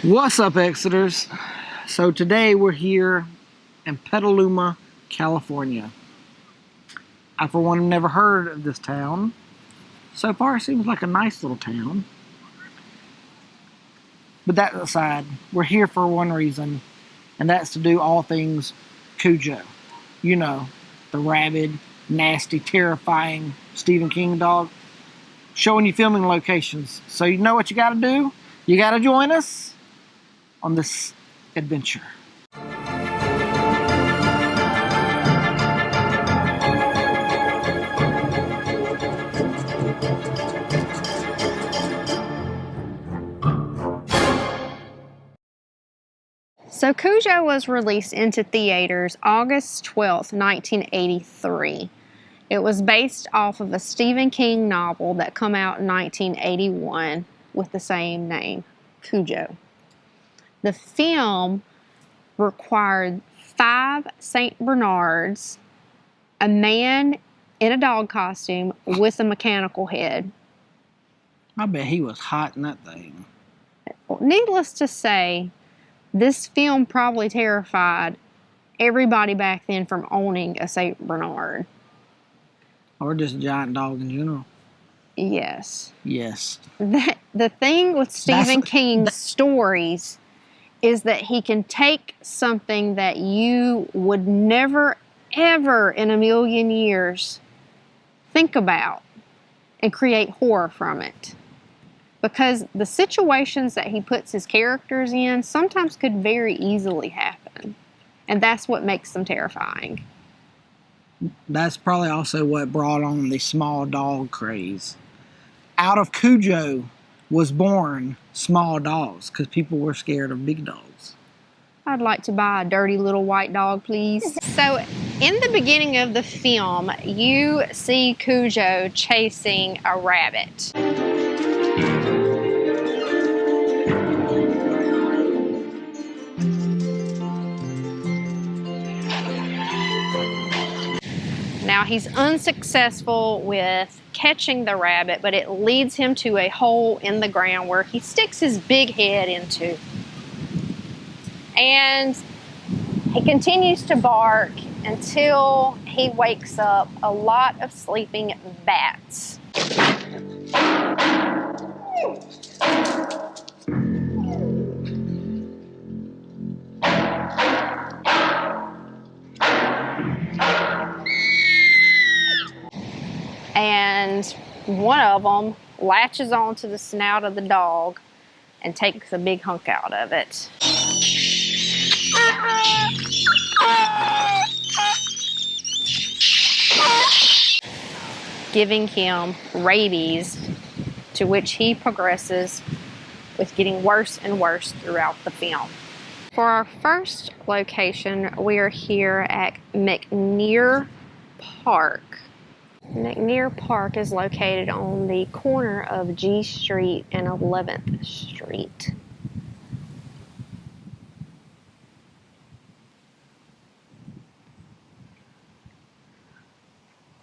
What's up, Exeters? So today we're here in Petaluma, California. I, for one, have never heard of this town. So far, it seems like a nice little town. But that aside, we're here for one reason, and that's to do all things Cujo. You know, the rabid, nasty, terrifying Stephen King dog. Showing you filming locations. So you know what you gotta do? You gotta join us on this adventure. So Cujo was released into theaters August 12th, 1983. It was based off of a Stephen King novel that came out in 1981 with the same name, Cujo. The film required 5 St. Bernards, a man in a dog costume with a mechanical head. I bet he was hot in that thing. Needless to say, this film probably terrified everybody back then from owning a St. Bernard. Or just a giant dog in general. Yes. Yes. The thing with Stephen King's stories is that he can take something that you would never, ever in a million years think about and create horror from it. Because the situations that he puts his characters in sometimes could very easily happen. And that's what makes them terrifying. That's probably also what brought on the small dog craze. Out of Cujo was born small dogs because people were scared of big dogs. I'd like to buy a dirty little white dog, please. So, in the beginning of the film, you see Cujo chasing a rabbit. Now, he's unsuccessful with catching the rabbit, but it leads him to a hole in the ground where he sticks his big head into. And he continues to bark until he wakes up a lot of sleeping bats. And one of them latches onto the snout of the dog and takes a big hunk out of it. Giving him rabies, to which he progresses with getting worse and worse throughout the film. For our first location, we are here at McNear Park. McNear Park is located on the corner of G Street and 11th Street.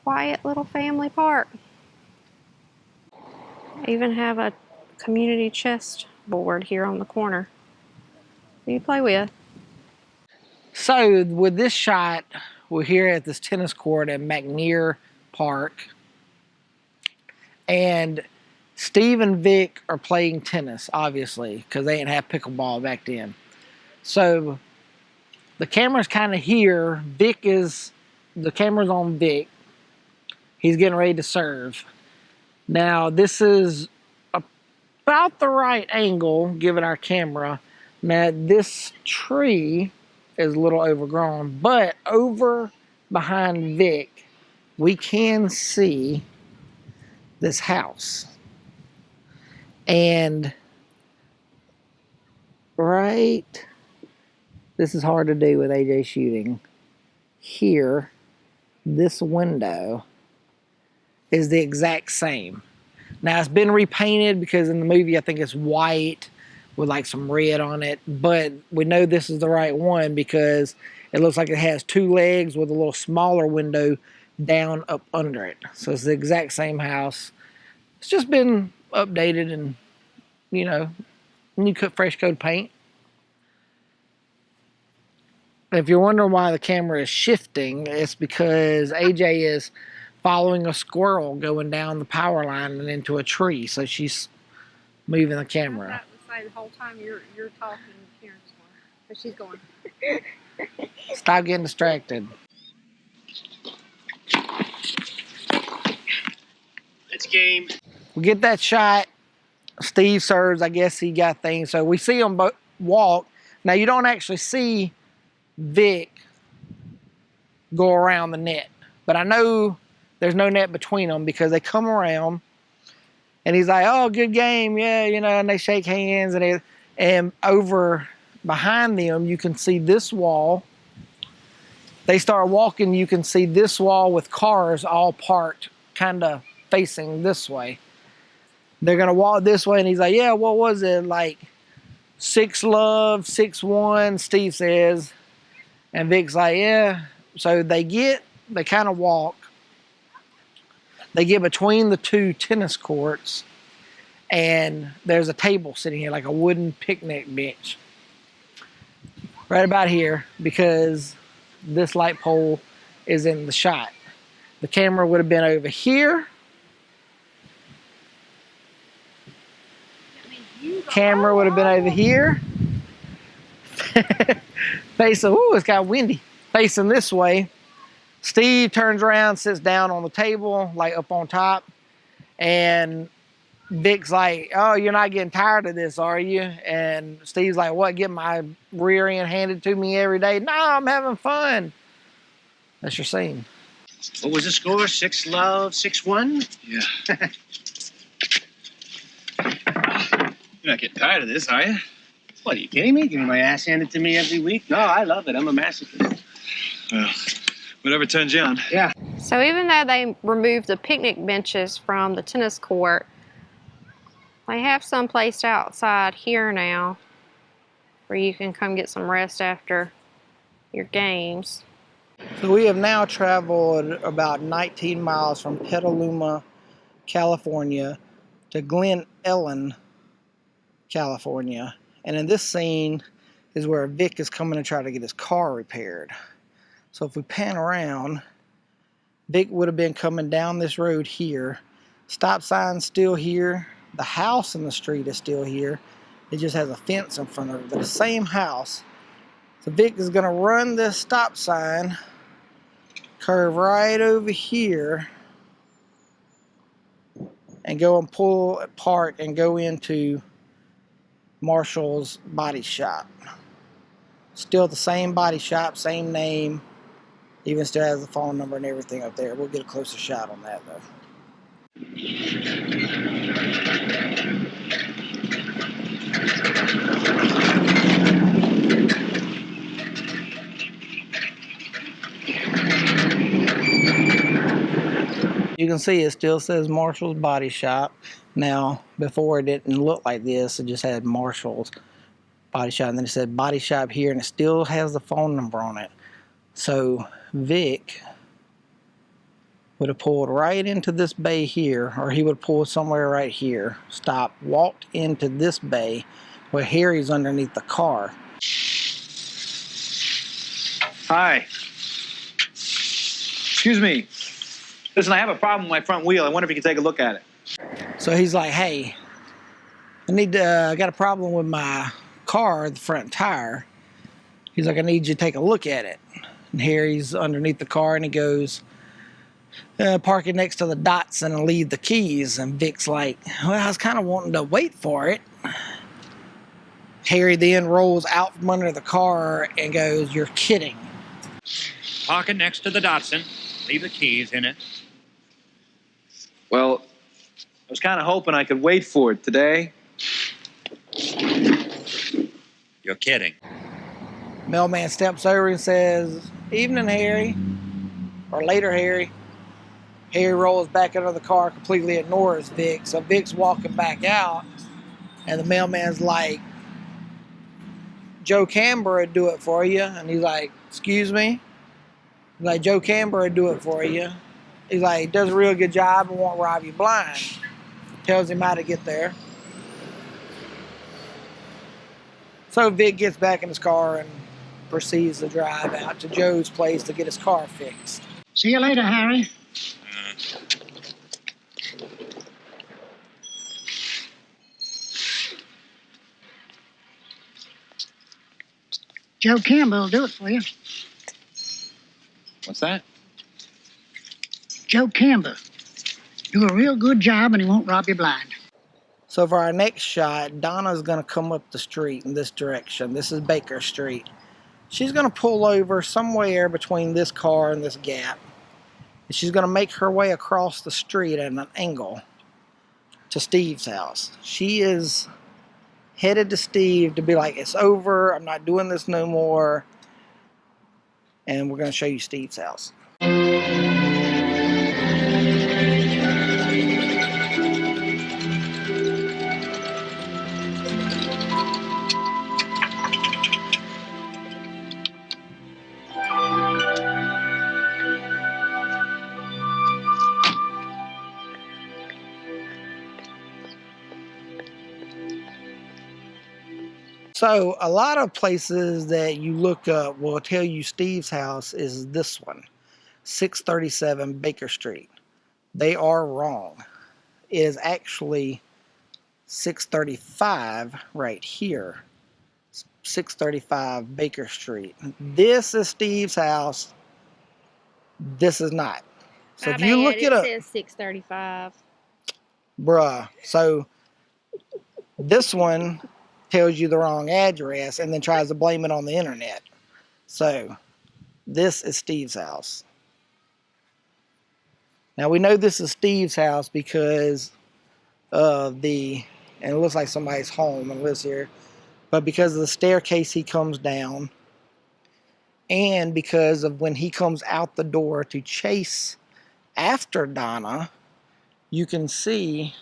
Quiet little family park. I even have a community chess board here on the corner that you play with. So with this shot, we're here at this tennis court at McNear Park, and Steve and Vic are playing tennis, obviously, because they didn't have pickleball back then. So the camera's kind of here. The camera's on Vic. He's getting ready to serve. Now, this is about the right angle, given our camera. Now, this tree is a little overgrown, but over behind Vic, we can see this house. And this is hard to do with AJ shooting. Here, this window is the exact same. Now, it's been repainted because in the movie I think it's white with like some red on it, but we know this is the right one because it looks like it has 2 legs with a little smaller window down up under it. So it's the exact same house. It's just been updated and, you know, new fresh coat of paint. If you're wondering why the camera is shifting, it's because AJ is following a squirrel going down the power line and into a tree. So she's moving the camera. The whole time you're talking, Karen's going, but she's going. Stop getting distracted. It's game. We get that shot. Steve serves. I guess he got things. So we see them walk. Now you don't actually see Vic go around the net, but I know there's no net between them because they come around and he's like, oh, good game, yeah, you know, and they shake hands, and over behind them you can see this wall. They start walking, you can see this wall with cars all parked kind of facing this way. They're gonna walk this way, and he's like, yeah, what was it, like 6-love, 6-1, Steve says. And Vic's like, yeah. So they kind of walk. They get between the two tennis courts, and there's a table sitting here, like a wooden picnic bench. Right about here, because this light pole is in the shot. The camera would have been over here. Camera would have been over here. Facing, ooh, it's got windy. Facing this way. Steve turns around, sits down on the table, like up on top. And Vic's like, oh, you're not getting tired of this, are you? And Steve's like, what, get my rear end handed to me every day? No, I'm having fun. That's your scene. What was the score? 6-love, 6-1? Yeah. You're not getting tired of this, are you? What, are you kidding me? Getting my ass handed to me every week? No, I love it. I'm a masochist. Well, whatever turns you on. Yeah. So even though they removed the picnic benches from the tennis court, they have some placed outside here now where you can come get some rest after your games. So we have now traveled about 19 miles from Petaluma, California to Glen Ellen, California. And in this scene is where Vic is coming to try to get his car repaired. So if we pan around, Vic would have been coming down this road here. Stop sign's still here. The house in the street is still here. It just has a fence in front of it, but the same house. So Vic is gonna run this stop sign, curve right over here, and go and pull apart and go into Marshall's body shop. Still the same body shop, same name, even still has the phone number and everything up there. We'll get a closer shot on that though. You can see it still says Marshall's Body Shop. Now, before it didn't look like this, it just had Marshall's Body Shop, and then it said Body Shop here, and it still has the phone number on it. So Vic would have pulled right into this bay here, or he would have pulled somewhere right here, stopped, walked into this bay where Harry's underneath the car. Hi. Excuse me. Listen, I have a problem with my front wheel. I wonder if you can take a look at it. So he's like, hey, I got a problem with my car, the front tire. He's like, I need you to take a look at it. And Harry's underneath the car, and he goes, park it next to the Datsun and leave the keys. And Vic's like, well, I was kind of wanting to wait for it. Harry then rolls out from under the car and goes, you're kidding. Park it next to the Datsun. Leave the keys in it. Well, I was kind of hoping I could wait for it today. You're kidding. Mailman steps over and says, evening, Harry. Or later, Harry. Harry rolls back under the car, completely ignores Vic. So Vic's walking back out, and the mailman's like, Joe Camber would do it for you. And he's like, excuse me? He's like, Joe Camber would do it for you. He's like, does a real good job and won't rob you blind. Tells him how to get there. So Vic gets back in his car and proceeds to drive out to Joe's place to get his car fixed. See you later, Harry. Joe Campbell will do it for you. What's that? Joe Campbell. Do a real good job and he won't rob you blind. So for our next shot, Donna's going to come up the street in this direction. This is Baker Street. She's going to pull over somewhere between this car and this gap. And she's going to make her way across the street at an angle to Steve's house. She is headed to Steve to be like, it's over, I'm not doing this no more. And we're going to show you Steve's house. So a lot of places that you look up will tell you Steve's house is this one, 637 Baker Street. They are wrong. It is actually 635 right here, 635 Baker Street. This is Steve's house. This is not. So if you look it up, it says 635. bruh. So this one tells you the wrong address and then tries to blame it on the internet. So this is Steve's house. Now we know this is Steve's house because of and it looks like somebody's home and lives here, but because of the staircase he comes down, and because of when he comes out the door to chase after Donna, you can see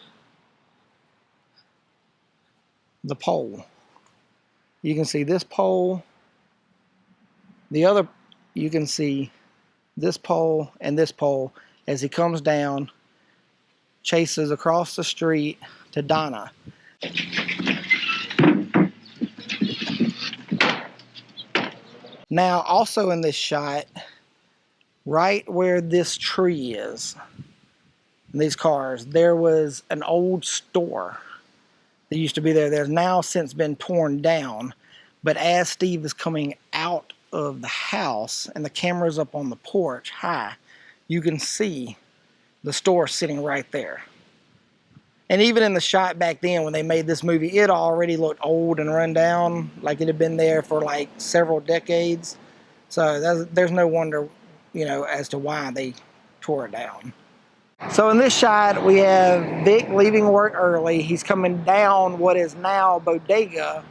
the pole. You can see this pole, you can see this pole and this pole as he comes down, chases across the street to Donna. Now, also in this shot, right where this tree is, in these cars, there was an old store that used to be there. There's now since been torn down, but as Steve is coming out of the house and the camera's up on the porch high, you can see the store sitting right there. And even in the shot back then when they made this movie, it already looked old and run down, like it had been there for like several decades. So there's no wonder, you know, as to why they tore it down. So in this shot, we have Vic leaving work early. He's coming down what is now Bodega,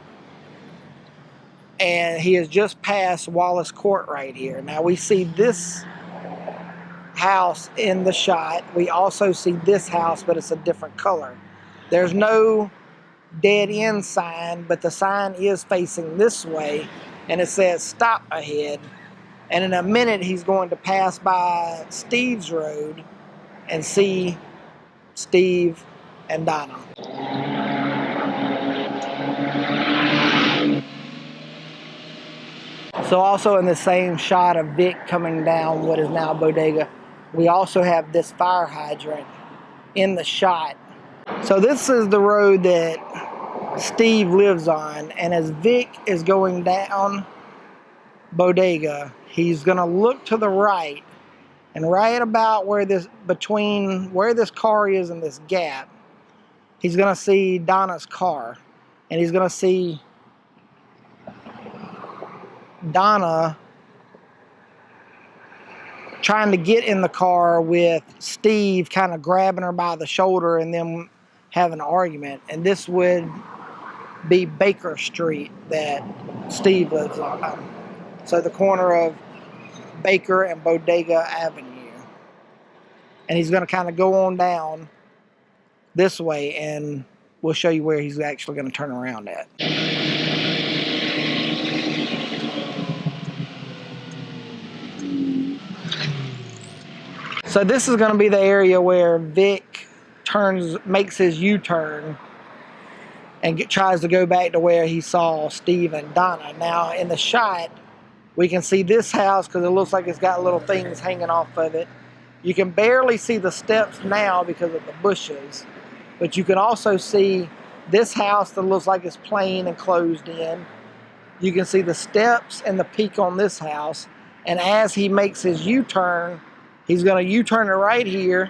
and he has just passed Wallace Court right here. Now we see this house in the shot. We also see this house, but it's a different color. There's no dead end sign, but the sign is facing this way, and it says stop ahead. And in a minute, he's going to pass by Steve's road and see Steve and Donna. So also in the same shot of Vic coming down what is now Bodega, we also have this fire hydrant in the shot. So this is the road that Steve lives on, and as Vic is going down Bodega, he's gonna look to the right, and right about where between where this car is and this gap, he's gonna see Donna's car, and he's gonna see Donna trying to get in the car with Steve, kind of grabbing her by the shoulder and them having an argument. And this would be Baker Street that Steve lives on. So the corner of Baker and Bodega Avenue. And he's going to kind of go on down this way, and we'll show you where he's actually going to turn around at. So this is going to be the area where Vic makes his U-turn, and tries to go back to where he saw Steve and Donna. Now in the shot, we can see this house because it looks like it's got little things hanging off of it. You can barely see the steps now because of the bushes, but you can also see this house that looks like it's plain and closed in. You can see the steps and the peak on this house, and as he makes his U-turn, he's going to U-turn it right here,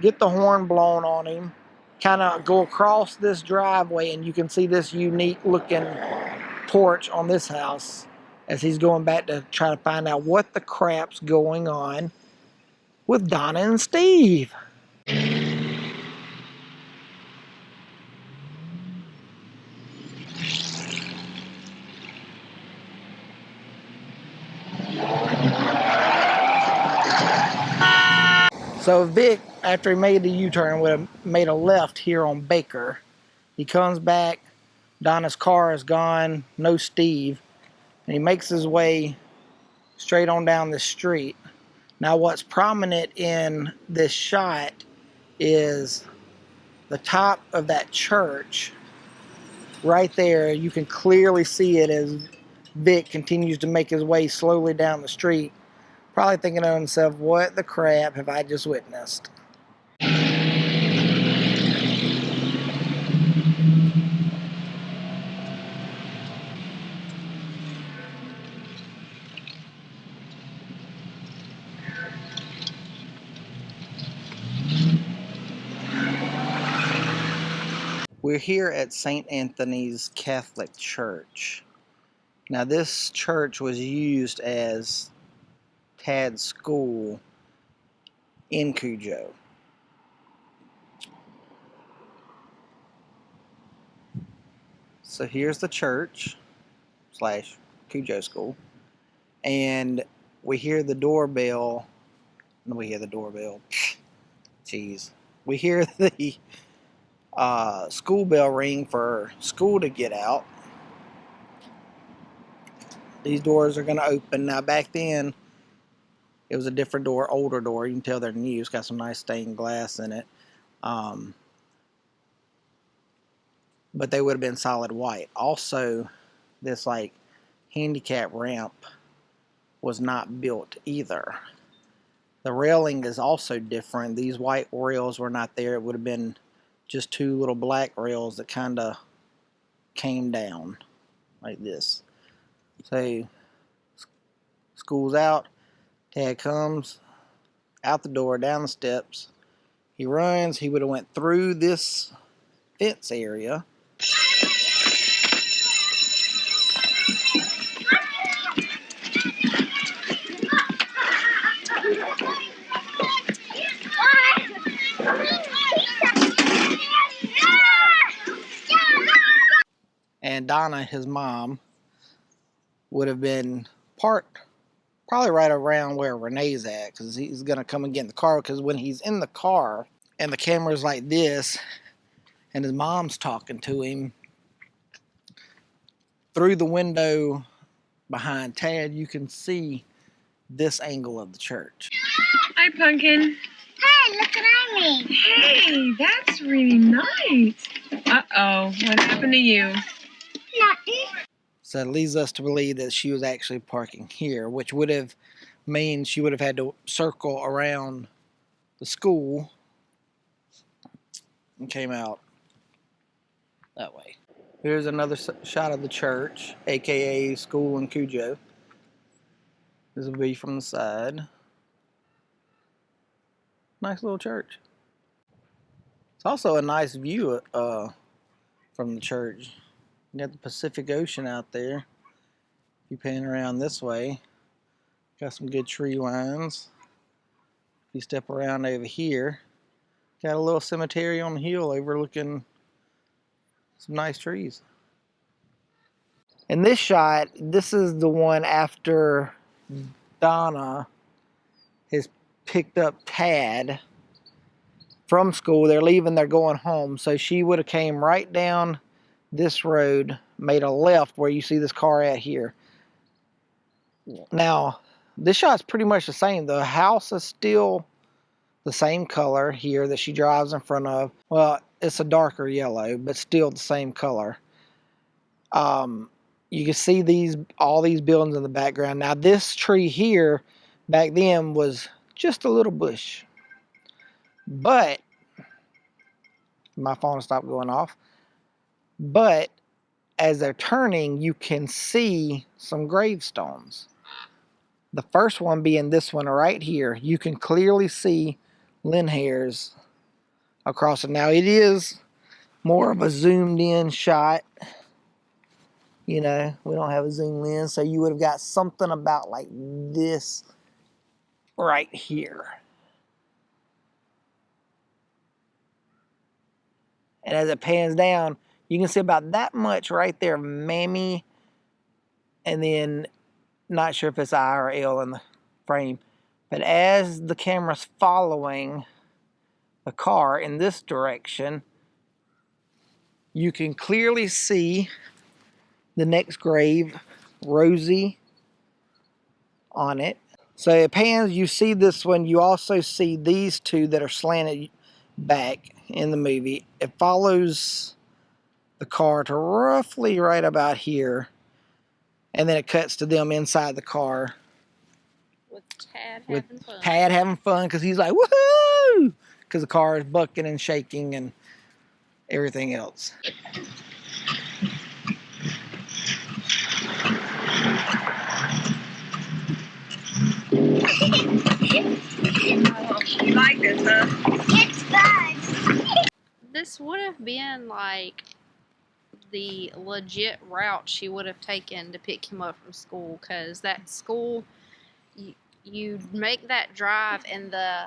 get the horn blown on him, kind of go across this driveway, and you can see this unique looking porch on this house as he's going back to try to find out what the crap's going on with Donna and Steve. So Vic, after he made the U-turn, would have made a left here on Baker. He comes back, Donna's car is gone, no Steve, and he makes his way straight on down the street. Now what's prominent in this shot is the top of that church. Right there, you can clearly see it as Vic continues to make his way slowly down the street, probably thinking to himself, what the crap have I just witnessed? We're here at St. Anthony's Catholic Church. Now this church was used as Tad's school in Cujo. So here's the church slash Cujo school, and we hear the doorbell. No, we hear the doorbell. Jeez, we hear the school bell ring for school to get out. These doors are going to open. Now back then, it was a different door, older door. You can tell they're new. It's got some nice stained glass in it. But they would have been solid white. Also, this like handicap ramp was not built either. The railing is also different. These white rails were not there. It would have been just two little black rails that kind of came down like this. So, school's out. Tad comes out the door, down the steps. He runs. He would have went through this fence area. And Donna, his mom, would have been parked probably right around where Renee's at, because he's going to come and get in the car. Because when he's in the car and the camera's like this and his mom's talking to him, through the window behind Tad, you can see this angle of the church. Hi, Pumpkin. Hey, look what I made. Hey, that's really nice. Uh-oh, what happened to you? Nothing. So it leads us to believe that she was actually parking here, which would have mean she would have had to circle around the school and came out that way. Here's another shot of the church, aka school in Cujo. This will be from the side. Nice little church. It's also a nice view from the church. You got the Pacific Ocean out there. If you pan around this way, got some good tree lines. If you step around over here, got a little cemetery on the hill overlooking some nice trees. In this shot, this is the one after Donna has picked up Tad from school. They're leaving, they're going home. So she would have came right down this road, made a left where you see this car at here. Now, this shot's pretty much the same. The house is still the same color here that she drives in front of. Well, it's a darker yellow, but still the same color. You can see all these buildings in the background. Now this tree here, back then, was just a little bush. But, my phone stopped going off. But, as they're turning, you can see some gravestones. The first one being this one right here. You can clearly see Lynn hairs across it. Now it is more of a zoomed in shot. You know, we don't have a zoom lens, so you would have got something about like this right here. And as it pans down, you can see about that much right there, Mammy, and then not sure if it's I or L in the frame. But as the camera's following the car in this direction, you can clearly see the next grave, Rosie, on it. So it pans, you see this one, you also see these two that are slanted back in the movie. It follows the car to roughly right about here, and then it cuts to them inside the car. With Tad With having fun. Tad having fun because he's like, woohoo! Because the car is bucking and shaking and everything else. You like this, huh? It's fun. This would have been like the legit route she would have taken to pick him up from school, because that school, you make that drive, and the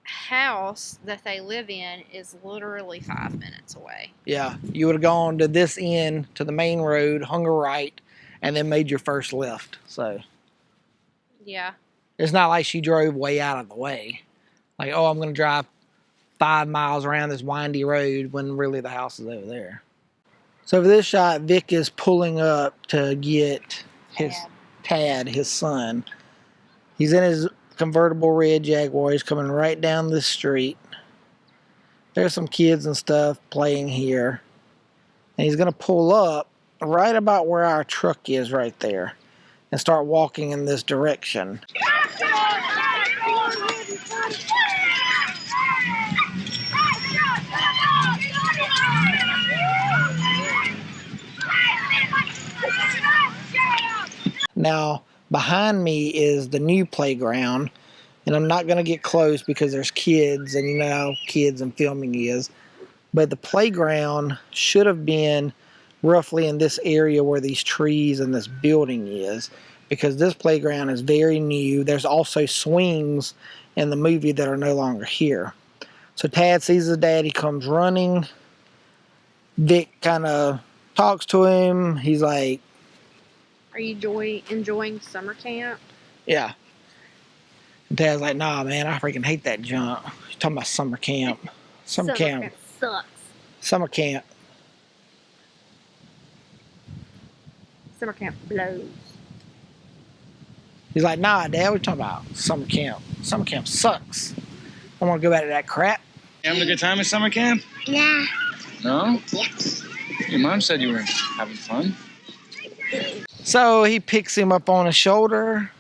house that they live in is literally 5 minutes away. Yeah, you would have gone to this end, to the main road, hung a right, and then made your first left. So Yeah. it's not like she drove way out of the way. Like, oh, I'm going to drive 5 miles around this windy road when really the house is over there. So for this shot, Vic is pulling up to get his Tad, his son. He's in his convertible red Jaguar. He's coming right down the street. There's some kids and stuff playing here. And he's going to pull up right about where our truck is right there and start walking in this direction. Now, behind me is the new playground, and I'm not going to get close because there's kids, and you know how kids and filming is. But the playground should have been roughly in this area where these trees and this building is, because this playground is very new. There's also swings in the movie that are no longer here. So Tad sees his dad. He comes running. Vic kind of talks to him. He's like, Are you enjoying summer camp? yeah. And Tad's like, nah, man, I freaking hate that junk. You're talking about summer camp. Summer camp. Sucks. Summer camp. Summer camp blows. He's like, nah, Dad, what you talking about? Summer camp. Summer camp sucks. I want to go back to that crap. You having a good time at summer camp? Nah. No? Yes. Your mom said you were having fun. So he picks him up on his shoulder,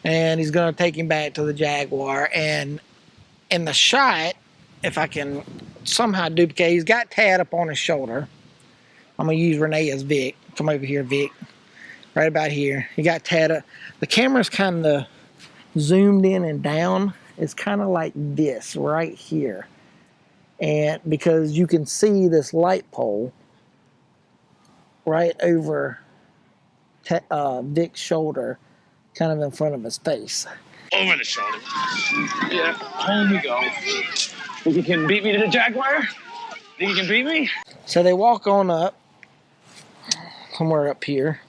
and he's going to take him back to the Jaguar. And in the shot, if I can somehow duplicate, he's got Tad up on his shoulder. I'm going to use Renee as Vic. Come over here, Vic. Right about here. He got Tad up. The camera's kind of zoomed in and down. It's kind of like this right here. And because you can see this light pole right over Vic's shoulder, kind of in front of his face. Over the shoulder. Yeah, home we go. Think you can beat me to the Jaguar? Think you can beat me? So they walk on up, somewhere up here,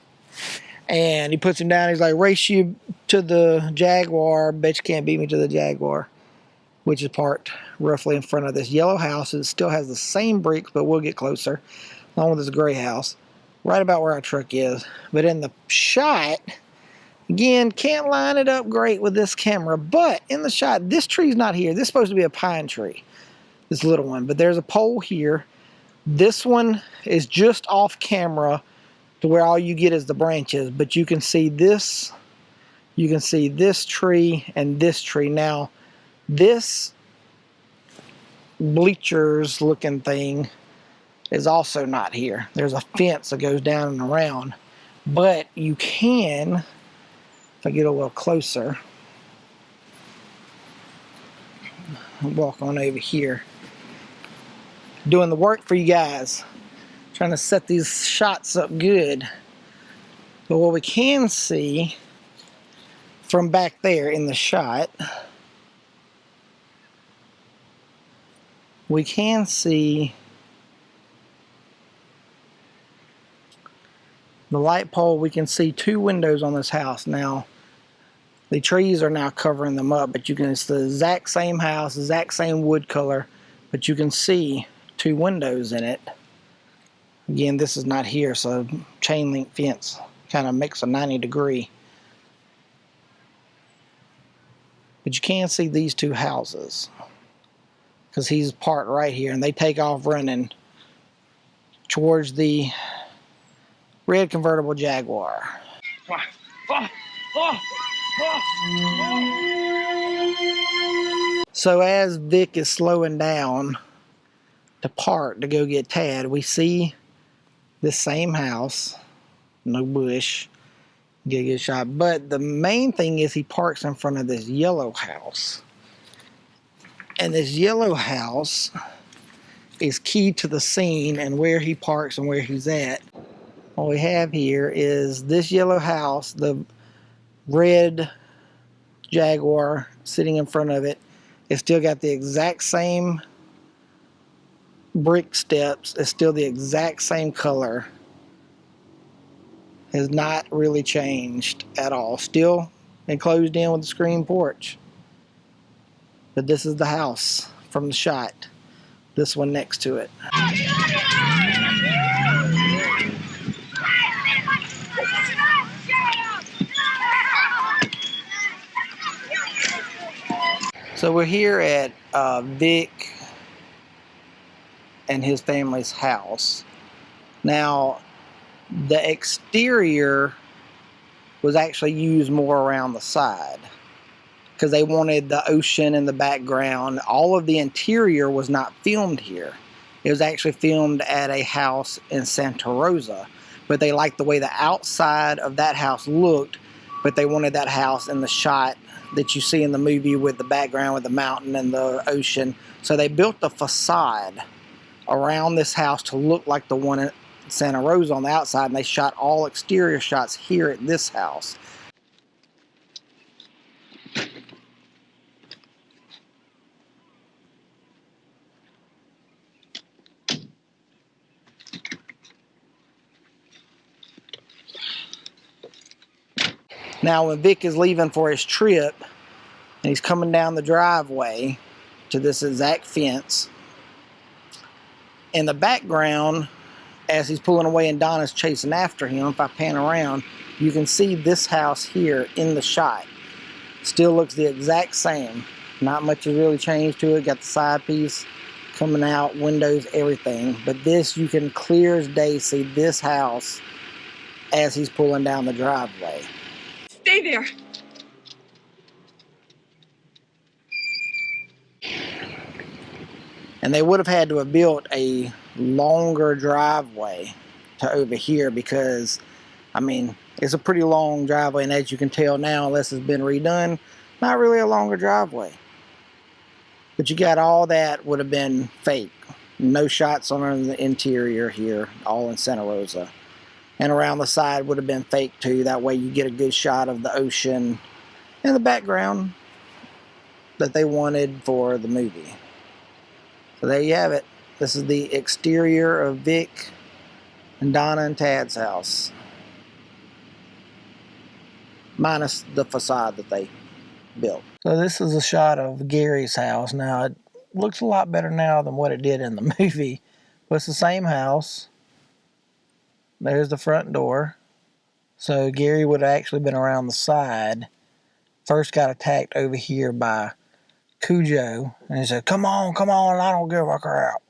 and he puts him down. He's like, race you to the Jaguar. Bet you can't beat me to the Jaguar, which is parked roughly in front of this yellow house. It still has the same bricks, but we'll get closer, along with this gray house, right about where our truck is. But in the shot, again, can't line it up great with this camera, but in the shot, this tree's not here. This is supposed to be a pine tree. this little one. But there's a pole here. This one is just off camera to where all you get is the branches, but you can see this. You can see this tree and this tree. Now, this bleachers looking thing is also not here. There's a fence that goes down and around, but you can, if I get a little closer, walk on over here, doing the work for you guys, trying to set these shots up good. But what we can see from back there in the shot, we can see the light pole. We can see 2 windows on this house. Now, the trees are now covering them up, but it's the exact same house, exact same wood color, but you can see 2 windows in it. Again, this is not here, so chain link fence kind of makes a 90-degree. But you can see these 2 houses, because he's parked right here, and they take off running towards the red convertible Jaguar. So as Vic is slowing down to park to go get Tad, we see this same house, no bush, get a good shot. But the main thing is he parks in front of this yellow house. And this yellow house is key to the scene and where he parks and where he's at. What we have here is this yellow house, the red Jaguar sitting in front of it. It's still got the exact same brick steps. It's still the exact same color. Has not really changed at all. Still enclosed in with the screen porch. But this is the house from the shot. This one next to it. So we're here at Vic and his family's house. Now, the exterior was actually used more around the side because they wanted the ocean in the background. All of the interior was not filmed here. It was actually filmed at a house in Santa Rosa, but they liked the way the outside of that house looked, but they wanted that house in the shot that you see in the movie with the background with the mountain and the ocean. So they built the facade around this house to look like the one in Santa Rosa on the outside, and they shot all exterior shots here at this house. Now when Vic is leaving for his trip and he's coming down the driveway to this exact fence, in the background as he's pulling away and Donna's chasing after him, if I pan around, you can see this house here in the shot. Still looks the exact same. Not much has really changed to it. Got the side piece coming out, windows, everything. But this, you can clear as day see this house as he's pulling down the driveway. Stay there. And they would have had to have built a longer driveway to over here because, I mean, it's a pretty long driveway, and as you can tell now, unless it's been redone, not really a longer driveway. But you got all that would have been fake. No shots on the interior here, all in Santa Rosa. And around the side would have been fake too. That way you get a good shot of the ocean in the background that they wanted for the movie. So there you have it. This is the exterior of Vic and Donna and Tad's house. Minus the facade that they built. So this is a shot of Gary's house. Now it looks a lot better now than what it did in the movie. But it's the same house. There's the front door. So Gary would have actually been around the side. First got attacked over here by Cujo, and he said, come on, I don't give a crap.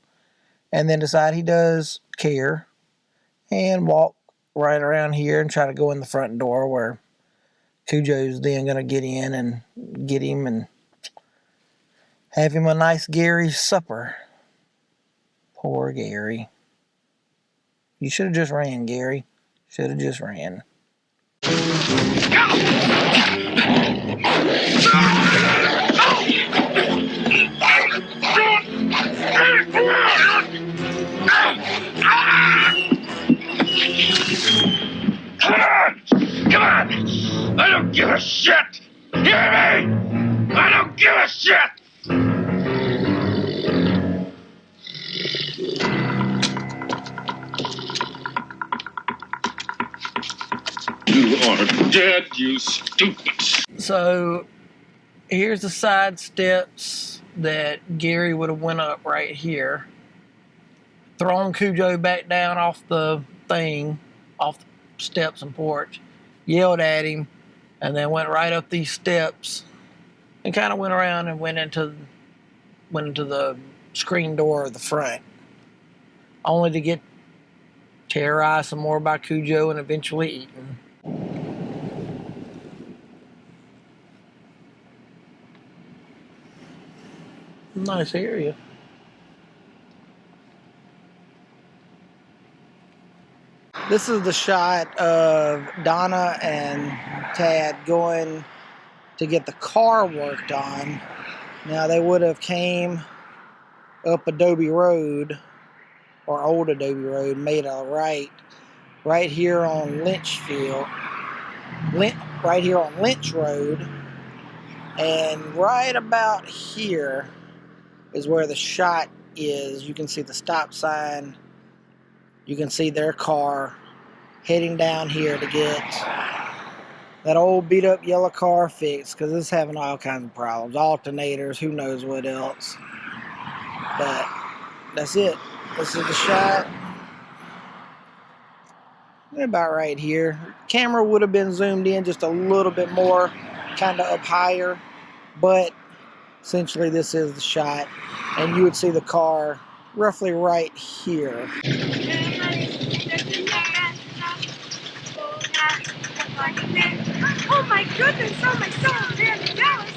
And then decide he does care and walk right around here and try to go in the front door where Cujo's then going to get in and get him and have him a nice Gary supper. Poor Gary. You should have just ran, Gary. Should have just ran. Come on! I don't give a shit! Hear me? I don't give a shit! You are dead, you stupid. So here's the side steps that Gary would have went up right here. Thrown Cujo back down off the thing, off the steps and porch, yelled at him, and then went right up these steps and kind of went around and went into the screen door of the front, only to get terrorized some more by Cujo and eventually eaten. Nice area. This is the shot of Donna and Tad going to get the car worked on. Now they would have came up Adobe Road, or Old Adobe Road, made a right here on Lynchfield, right here on Lynch Road, and right about here is where the shot is. You can see the stop sign. You can see their car heading down here to get that old beat up yellow car fixed, because it's having all kinds of problems. Alternators, who knows what else. But that's it. This is the shot. About right here. Camera would have been zoomed in just a little bit more, kind of up higher, but essentially this is the shot, and you would see the car roughly right here. Oh my goodness, oh my soul, damn Dallas.